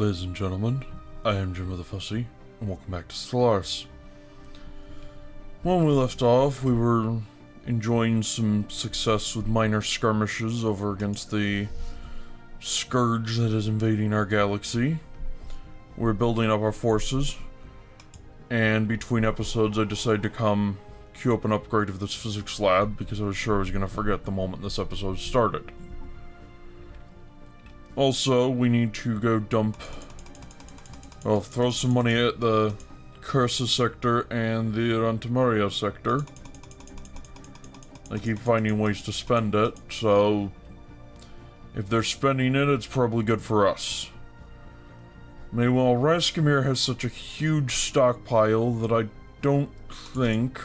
Ladies and gentlemen, I am Jim of the Fussy, and welcome back to Stellaris. When we left off, we were enjoying some success with minor skirmishes over against the scourge that is invading our galaxy. We're building up our forces, and between episodes I decided to come queue up an upgrade of this physics lab because I was sure I was going to forget the moment this episode started. Also, we need to go throw some money at the Cursa sector and the Rantamaria sector. They keep finding ways to spend it, so if they're spending it, it's probably good for us. Meanwhile, Raskamir has such a huge stockpile that I don't think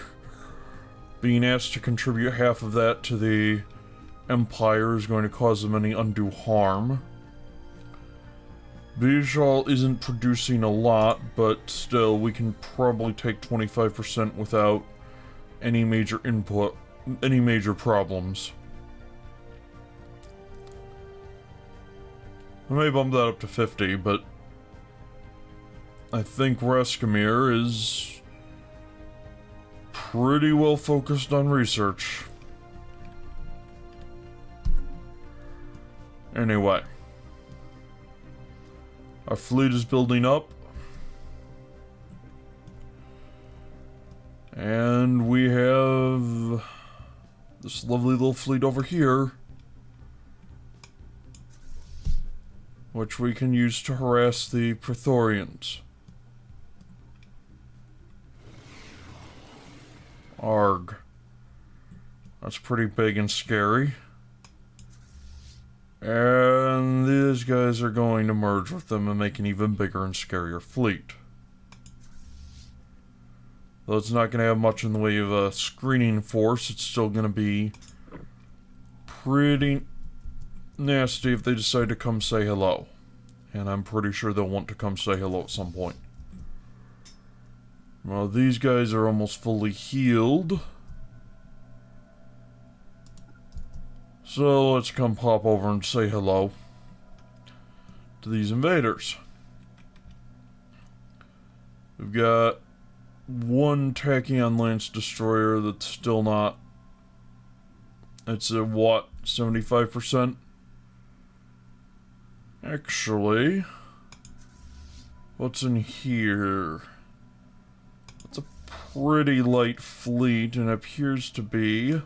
being asked to contribute half of that to the Empire is going to cause them any undue harm. Vijal isn't producing a lot, but still, we can probably take 25% without any major problems. I may bump that up to 50, but I think Raskamir is pretty well focused on research. Anyway. Our fleet is building up. And we have this lovely little fleet over here, which we can use to harass the Praetorians. Arg. That's pretty big and scary. And these guys are going to merge with them and make an even bigger and scarier fleet. Though it's not going to have much in the way of a screening force, it's still going to be pretty nasty if they decide to come say hello. And I'm pretty sure they'll want to come say hello at some point. Well, these guys are almost fully healed. So let's come pop over and say hello to these invaders. We've got one Tachyon Lance Destroyer that's still not... It's a what? 75%? Actually, what's in here? It's a pretty light fleet and appears to be...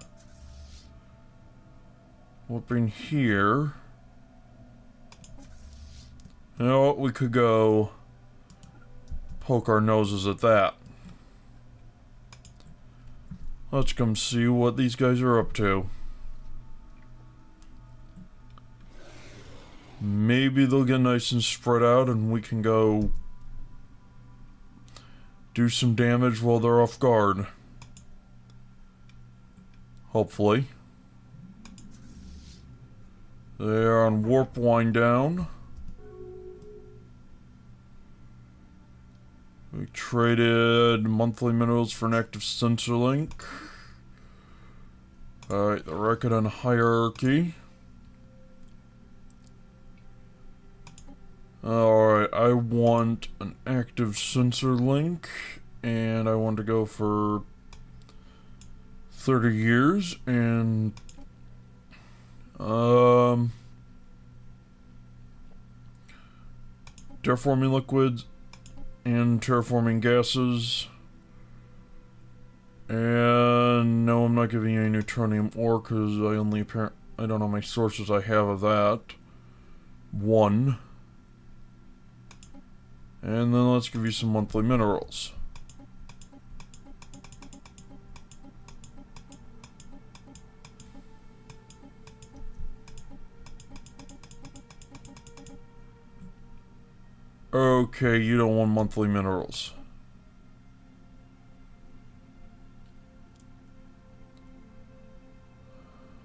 Up in here. You know what? We could go poke our noses at that. Let's come see what these guys are up to. Maybe they'll get nice and spread out and we can go do some damage while they're off guard. Hopefully. They are on warp wind down. We traded monthly minerals for an active sensor link. Alright, the record on hierarchy. Alright, I want an active sensor link, and I want to go for 30 years, and terraforming liquids and terraforming gases. And no, I'm not giving you any neutronium ore because I don't know how many sources I have of that. One. And then let's give you some monthly minerals. Okay, you don't want monthly minerals.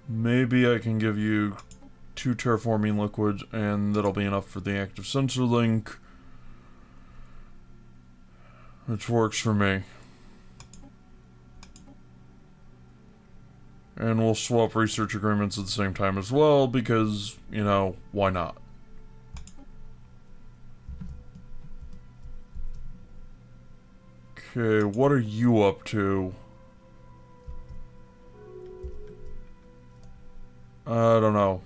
Maybe I can give you 2 terraforming liquids and that'll be enough for the active sensor link. Which works for me. And we'll swap research agreements at the same time as well, because, you know, why not? Okay, what are you up to? I don't know.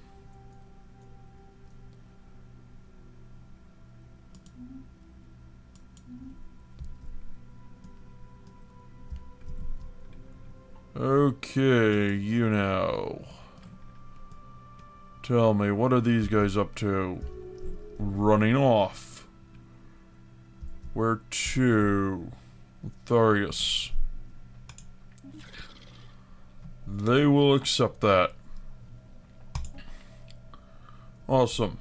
Okay, you know. Tell me, what are these guys up to? Running off. Where to? Tharius. They will accept that. Awesome.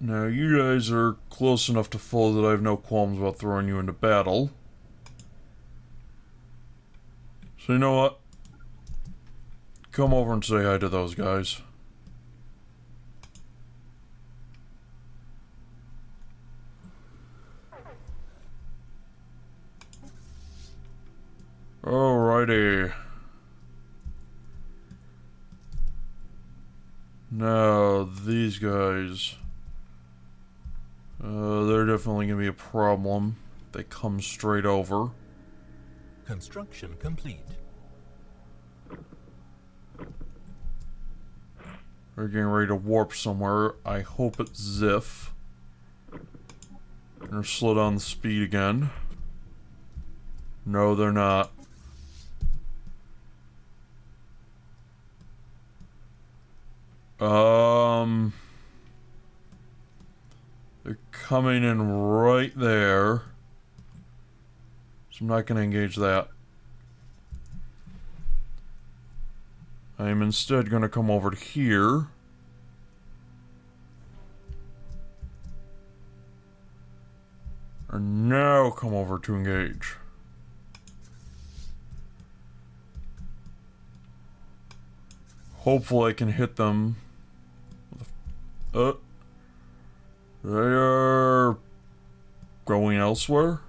Now, you guys are close enough to full that I have no qualms about throwing you into battle. So you know what? Come over and say hi to those guys. Alrighty. Now, these guys... they're definitely gonna be a problem. They come straight over. Construction complete. They're getting ready to warp somewhere. I hope it's Ziff. Gonna slow down the speed again. No, they're not. They're coming in right there. So I'm not gonna engage that. I am instead gonna come over to here. Or now come over to engage. Hopefully I can hit them. They are going elsewhere.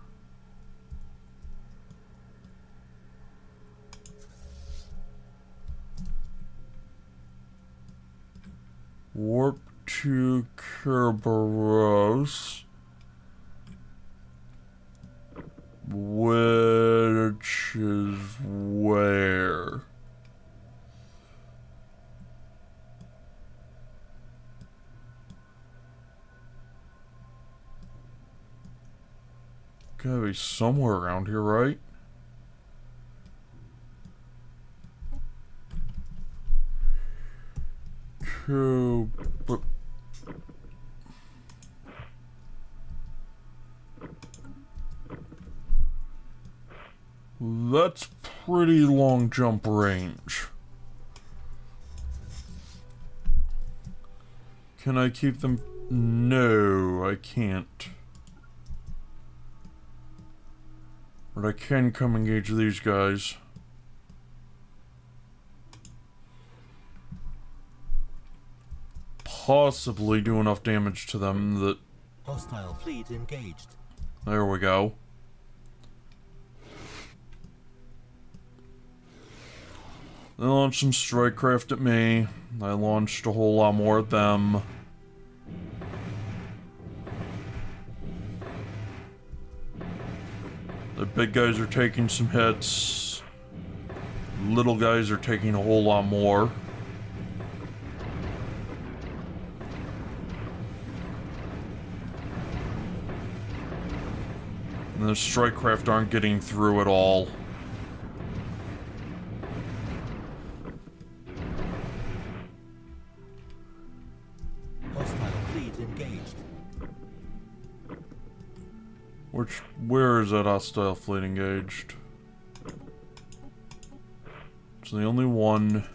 Warp to Kerberos. Which is where? Gotta be somewhere around here, right? Cool, but that's pretty long jump range. Can I keep them? No, I can't. But I can come engage these guys. Possibly do enough damage to them that... Hostile fleet engaged. There we go. They launched some strike craft at me. I launched a whole lot more at them. The big guys are taking some hits. Little guys are taking a whole lot more. And the strike craft aren't getting through at all. Hostile fleet engaged. Where is that hostile fleet engaged? It's the only one.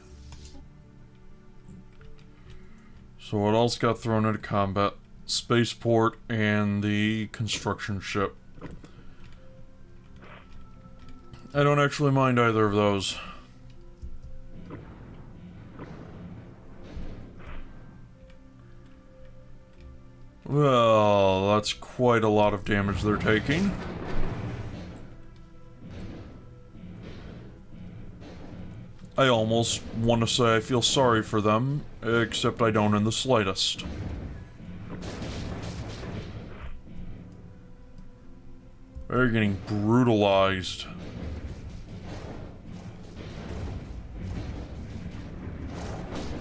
So what else got thrown into combat? Spaceport and the construction ship. I don't actually mind either of those. Well, that's quite a lot of damage they're taking. I almost want to say I feel sorry for them, except I don't in the slightest. They're getting brutalized.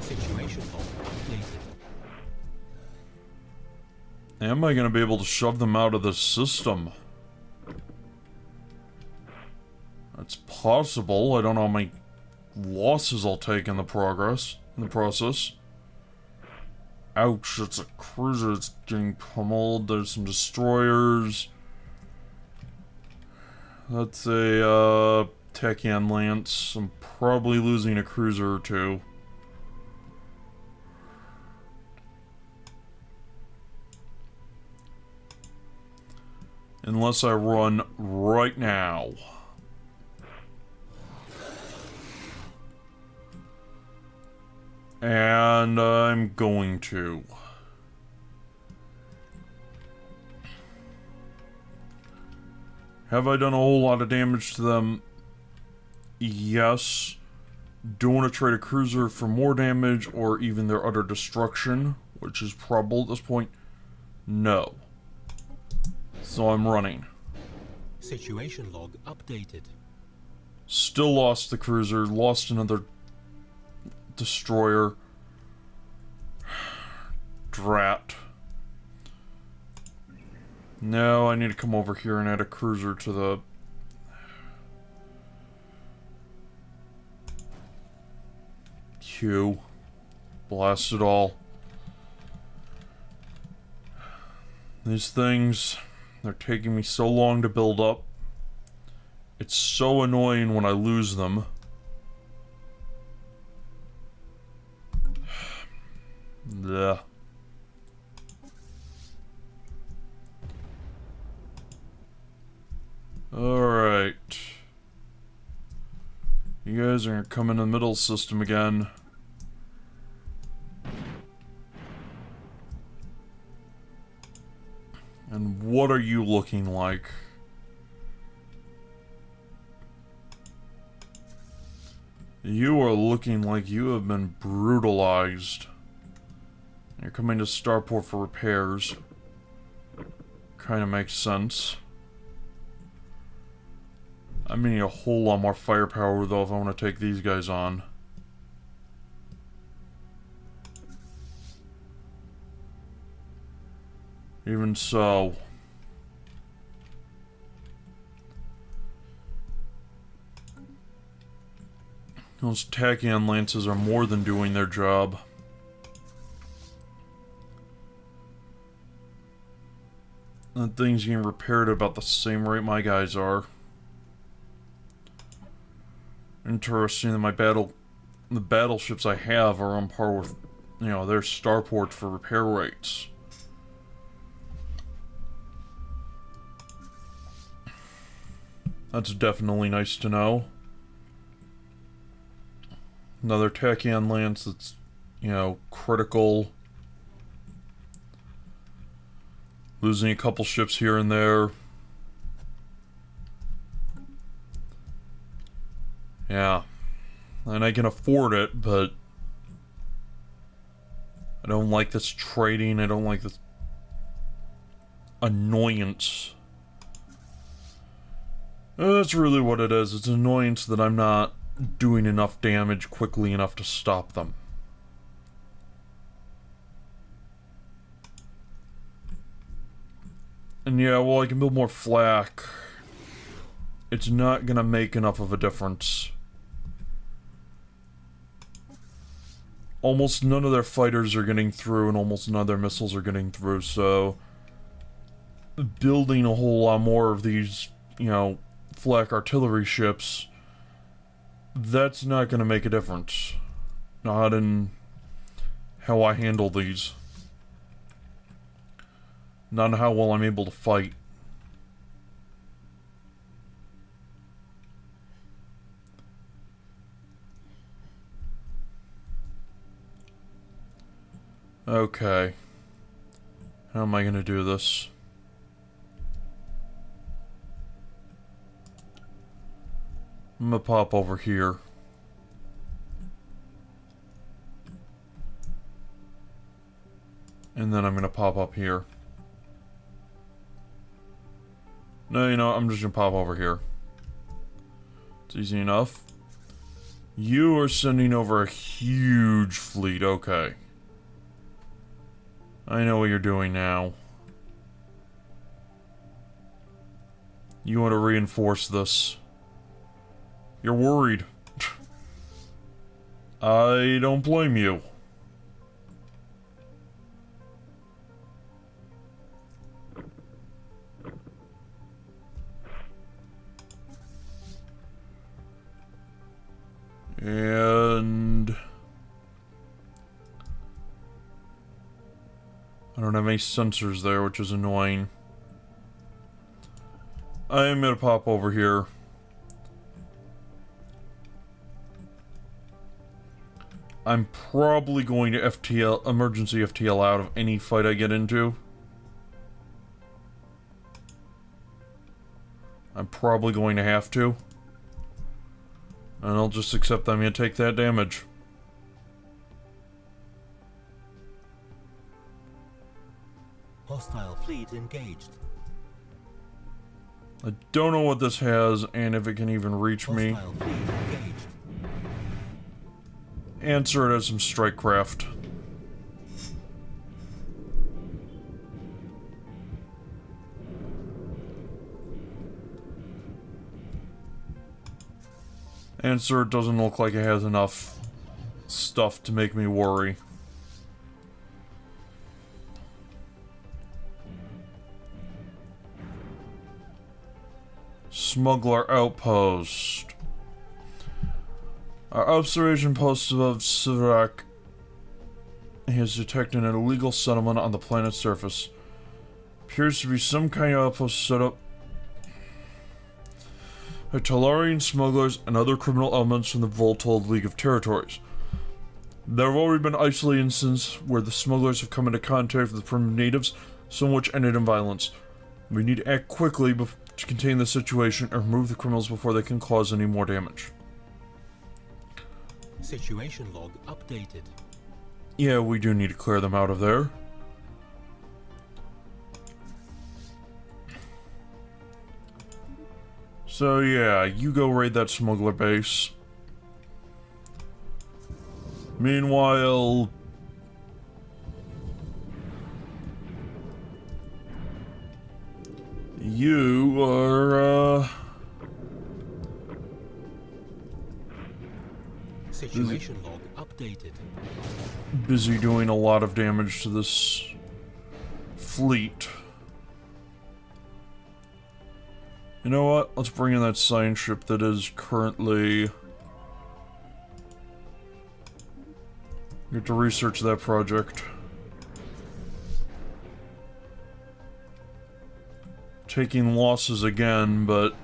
Situation log updated. Am I going to be able to shove them out of the system? That's possible. I don't know how many losses I'll take in the process. Ouch, it's a cruiser that's getting pummeled. There's some destroyers. That's a, Tachyon Lance. I'm probably losing a cruiser or two. Unless I run right now. And I'm going to. Have I done a whole lot of damage to them? Yes. Do I want to trade a cruiser for more damage or even their utter destruction, which is probable at this point? No. So I'm running. Situation log updated. Still lost the cruiser, lost another destroyer. Drat. No, I need to come over here and add a cruiser to the... queue. Blast it all. These things, they're taking me so long to build up. It's so annoying when I lose them. Ugh. Alright. You guys are gonna come in the middle system again. And what are you looking like? You are looking like you have been brutalized. You're coming to Starport for repairs. Kinda makes sense. I'm gonna need a whole lot more firepower though if I want to take these guys on. Even so. Those Tachyon Lances are more than doing their job. That thing's getting repaired at about the same rate my guys are. Interesting that the battleships I have are on par with, you know, their starports for repair rates. That's definitely nice to know. Another Tachyon Lance that's, you know, critical. Losing a couple ships here and there. Yeah. And I can afford it, but I don't like this trading. I don't like this annoyance. That's really what it is. It's annoyance that I'm not doing enough damage quickly enough to stop them. And yeah, well, I can build more flak. It's not gonna make enough of a difference. Almost none of their fighters are getting through, and almost none of their missiles are getting through, so... building a whole lot more of these, you know, flak artillery ships, that's not gonna make a difference. Not in how I handle these. Not in how well I'm able to fight. Okay. How am I gonna do this? I'm gonna pop over here. And then I'm gonna pop up here. No, you know, I'm just gonna pop over here. It's easy enough. You are sending over a huge fleet, okay. I know what you're doing now. You want to reinforce this. You're worried. I don't blame you. And I don't have any sensors there, which is annoying. I am gonna pop over here. I'm probably going to FTL, emergency FTL out of any fight I get into. I'm probably going to have to. And I'll just accept I'm going to take that damage. Hostile fleet engaged. I don't know what this has, and if it can even reach me. Hostile fleet engaged. Answer it as some strike craft. Answer it doesn't look like it has enough stuff to make me worry. Smuggler outpost. Our observation post above Sivrak has detected an illegal settlement on the planet's surface. Appears to be some kind of outpost set up by Talarian smugglers and other criminal elements from the Vol'Tol League of Territories. There have already been isolated instances where the smugglers have come into contact with the primitive natives, some of which ended in violence. We need to act quickly to contain the situation and remove the criminals before they can cause any more damage. Situation log updated. Yeah, we do need to clear them out of there. So yeah, you go raid that smuggler base. Meanwhile, you are, Situation log updated. busy doing a lot of damage to this fleet. You know what? Let's bring in that science ship that is currently... Get to research that project. Taking losses again, but...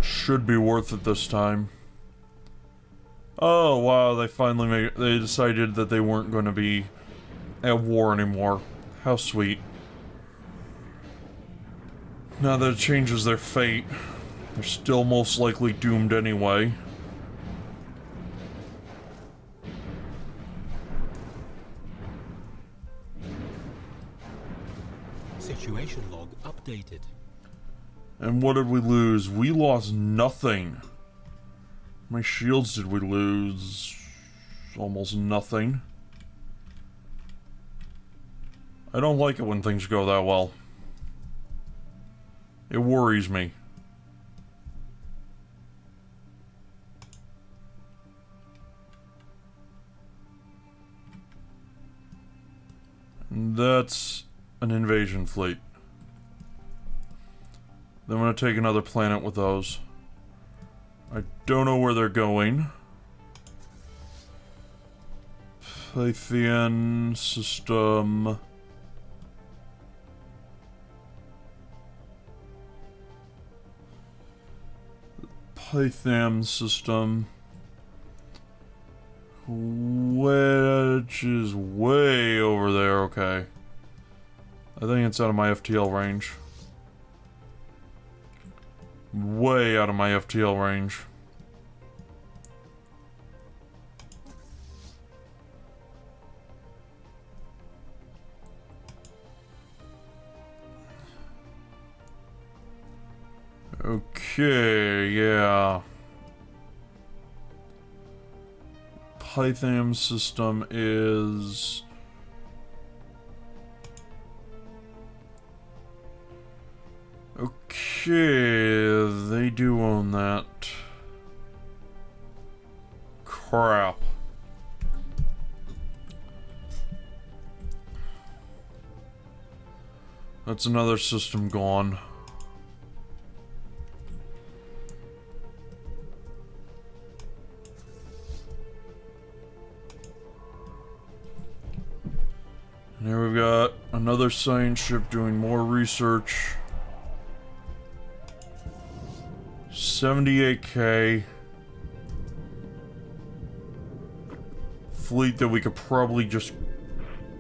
should be worth it this time. Oh, wow, they decided that they weren't going to be at war anymore. How sweet. Now that it changes their fate, they're still most likely doomed anyway. Situation log updated. And what did we lose? We lost nothing. How many shields did we lose? Almost nothing. I don't like it when things go that well. It worries me. And that's an invasion fleet. Then I'm gonna take another planet with those. I don't know where they're going. Pythian system. Pytham system. Which is way over there, okay. I think it's out of my FTL range. Way out of my FTL range. Okay, yeah. Python system is... Okay, they do own that. Crap. That's another system gone. And here we've got another science ship doing more research. 78K. Fleet that we could probably just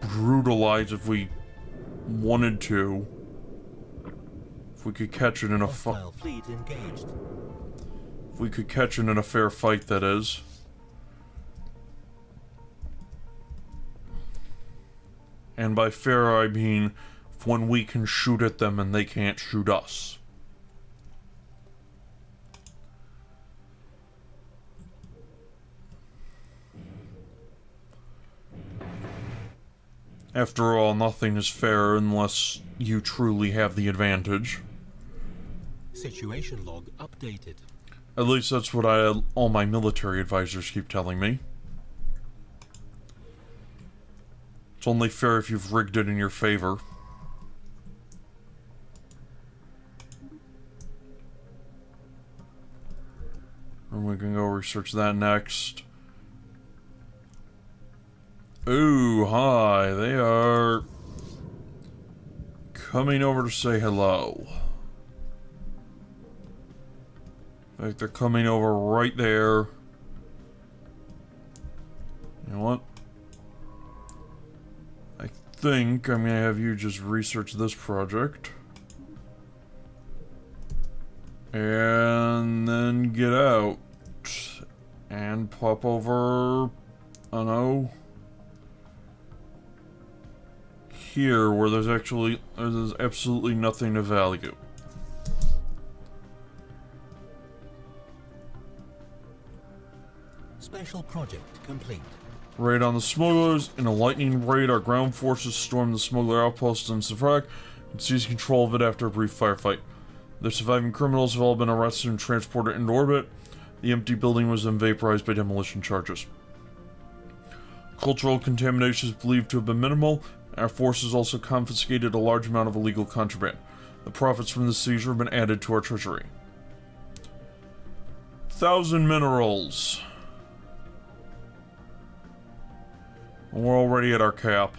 brutalize if we wanted to. If we could catch it in a Hostile fleet engaged. If we could catch it in a fair fight, that is. And by fair, I mean when we can shoot at them and they can't shoot us. After all, nothing is fair unless you truly have the advantage. Situation log updated. At least that's what all my military advisors keep telling me. It's only fair if you've rigged it in your favor. And we can go research that next. Ooh, hi. They are coming over to say hello. In fact, they're coming over right there. You know what? I think I'm gonna have you just research this project. And then get out. And pop over, I don't know, here where there's absolutely nothing of value. Special project complete. Raid on the smugglers. In a lightning raid, our ground forces stormed the smuggler outpost in Safrak and seized control of it after a brief firefight. The surviving criminals have all been arrested and transported into orbit. The empty building was then vaporized by demolition charges. Cultural contamination is believed to have been minimal. Our forces also confiscated a large amount of illegal contraband. The profits from the seizure have been added to our treasury. 1,000 minerals. We're already at our cap.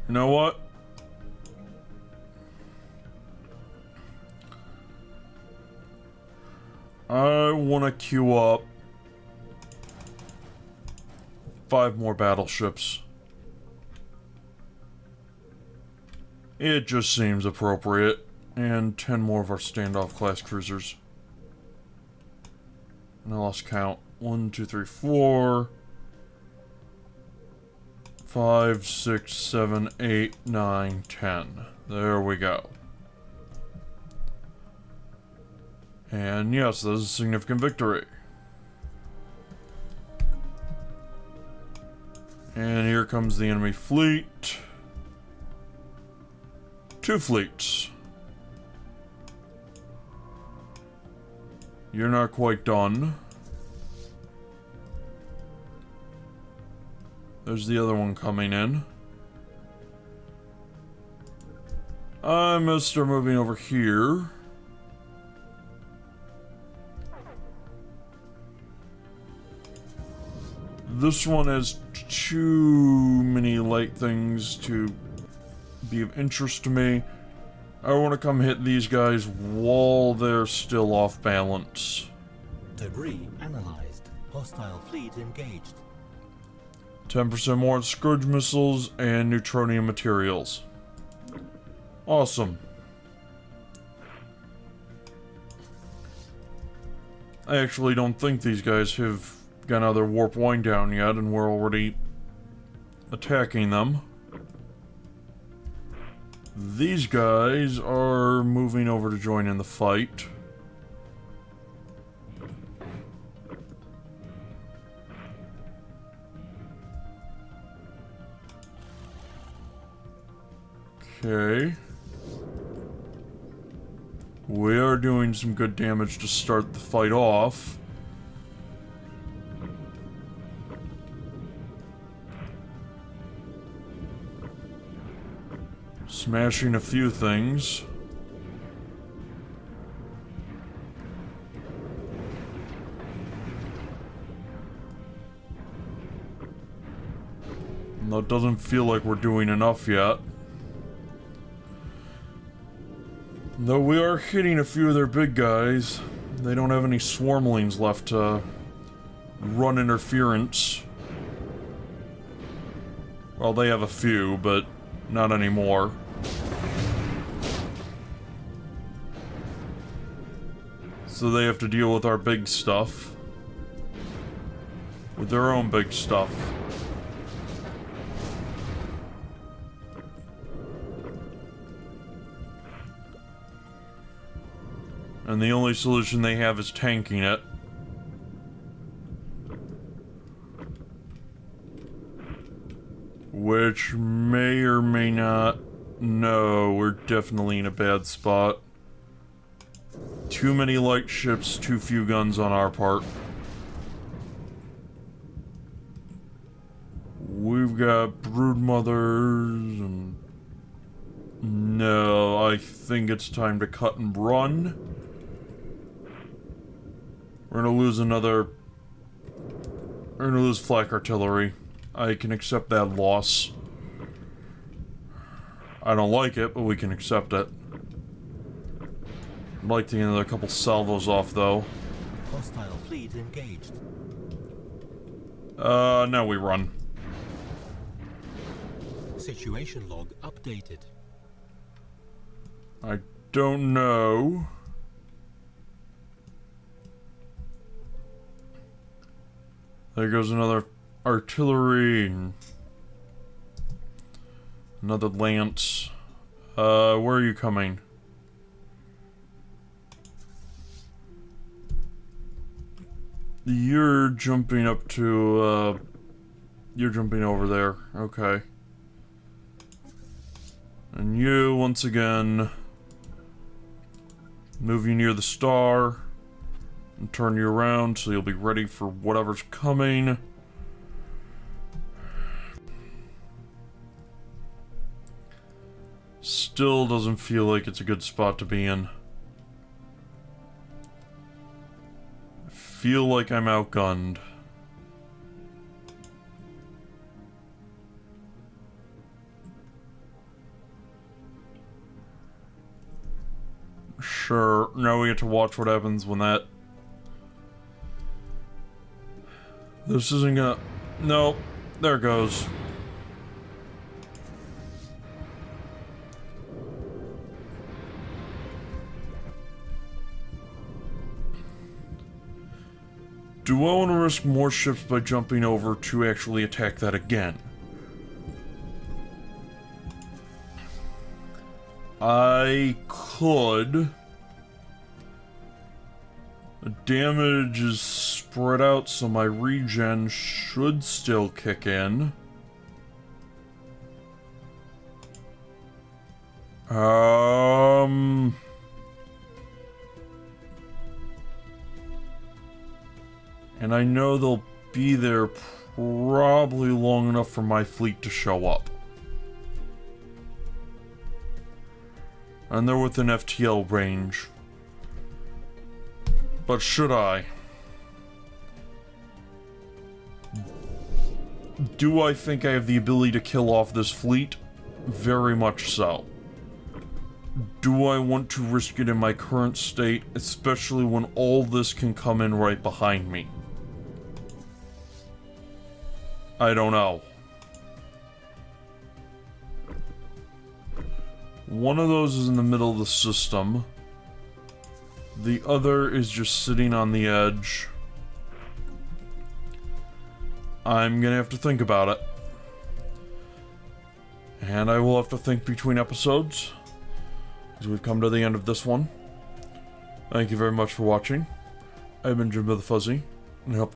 You know what? I want to queue up 5 more battleships. It just seems appropriate. And 10 more of our standoff class cruisers. And I lost count. 1, 2, 3, 4, 5, 6, 7, 8, 9, 10. There we go. And yes, that is a significant victory. And here comes the enemy fleet. 2 fleets. You're not quite done. There's the other one coming in. I'm gonna start moving over here. This one has too many light things to be of interest to me. I want to come hit these guys while they're still off balance. Debris analyzed. Hostile fleet engaged. 10% more Scourge missiles and neutronium materials. Awesome. I actually don't think these guys have gotten out of their warp wind down yet, and we're already attacking them. These guys are moving over to join in the fight. Okay. We are doing some good damage to start the fight off. Smashing a few things. Though it doesn't feel like we're doing enough yet. Though we are hitting a few of their big guys. They don't have any swarmlings left to run interference. Well, they have a few, but not anymore. So they have to deal with our big stuff. With their own big stuff. And the only solution they have is tanking it. Which may or may not... No, we're definitely in a bad spot. Too many light ships, too few guns on our part. We've got broodmothers and... No, I think it's time to cut and run. We're gonna lose another... We're gonna lose flak artillery. I can accept that loss. I don't like it, but we can accept it. I'd like to get another couple salvos off, though. Hostile fleet engaged. Now we run. Situation log updated. I don't know. There goes another artillery and another lance. Where are you coming? You're jumping up to, you're jumping over there. Okay. And you, once again, move you near the star and turn you around so you'll be ready for whatever's coming. Still doesn't feel like it's a good spot to be in. I feel like I'm outgunned. Sure, now we get to watch what happens when that... This isn't gonna... No, there it goes. Do I want to risk more ships by jumping over to actually attack that again? I could. The damage is spread out, so my regen should still kick in. And I know they'll be there probably long enough for my fleet to show up. And they're within FTL range. But should I? Do I think I have the ability to kill off this fleet? Very much so. Do I want to risk it in my current state, especially when all this can come in right behind me? I don't know. One of those is in the middle of the system. The other is just sitting on the edge. I'm gonna have to think about it. And I will have to think between episodes, as we've come to the end of this one. Thank you very much for watching. I've been Jim the Fuzzy, and I hope